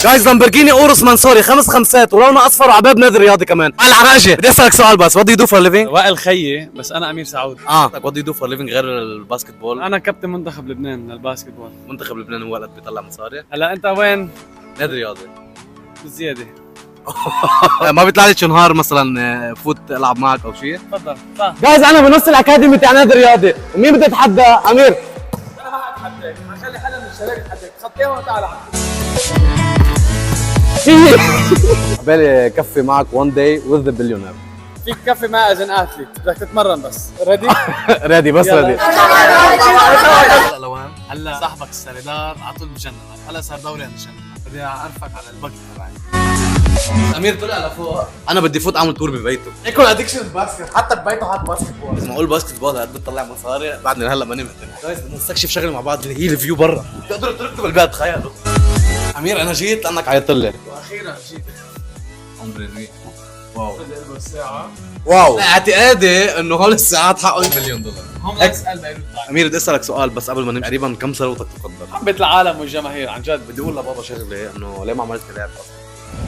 جايز لامبرجيني اورس منصوري 5 خمسات ولونه اصفر وعباب نادي رياضي كمان. على العراجه بدي اسالك سؤال بس. وات دو يو دو فور ليفينج؟ وائل خيي بس انا امير سعود. وات دو يو دو فور ليفينج غير الباسكت بول؟ انا كابتن منتخب لبنان للباسكت بول. منتخب لبنان هو اللي بيطلع مصاري. هلا انت وين؟ نادي رياضي. بالزياده. ما بيطلع لي شي نهار مثلا فوت العب معك او شيء؟ تفضل صح. جايز انا بنص الاكاديمي تاع نادي رياضي ومين بده يتحدى؟ امير. انا ما حتحداك، خلي حدا من الشباب يتحداك، خطيها وتعال بالي كفي معك one day with the billionaire. فيك كفي معي از ان اثليت، بدك تتمرن بس. ريدي؟ ريدي بس يلا. ريدي. هلا لوين؟ هلا صاحبك السردار على طول بجننك، هلا صار دوري عند الجنة، بدي اعرفك على الباقي تبعي. امير طلع لفوق. انا بدي فوت اعمل تور ببيته. يكون ادكشن باسكت، حتى ببيته حط باسكت بول. بس معقول باسكت بول قد بتطلع مصاري؟ بعدني هلا ماني مهتم. جايز بدنا نستكشف شغله مع بعض اللي هي الفيو برا. بتقدروا تركضوا بالبيت تخيلوا. امير انا جيت لانك عيطت لي. واخيرا جيت. واو بدي الساعة. واو. اعتقادي انه هول الساعات حقه $1,000,000. هم لا اسال بيروت تايم. امير بدي اسالك سؤال بس قبل ما نمشي. تقريبا كم ثروتك تقدر؟ حبة العالم والجماهير عن جد. بدي اقول لبابا شغله انه ليه ما عملت لعب اصلا.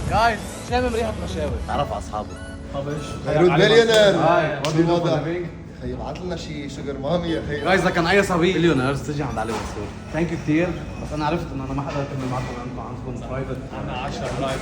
جايز شامم ريحه مشاوي. تعرف على اصحابه. بيروت بليونير. هاي اخي ابعث لنا شي شوجر مامي يا اخي. جايز كان اي صبي مليونيرز تجي عند علي منصور. ثانك يو كثير بس انا عرفت انه انا ما حدا يكمل معكم لانكم عندكم برايفت. انا 10 برايفت.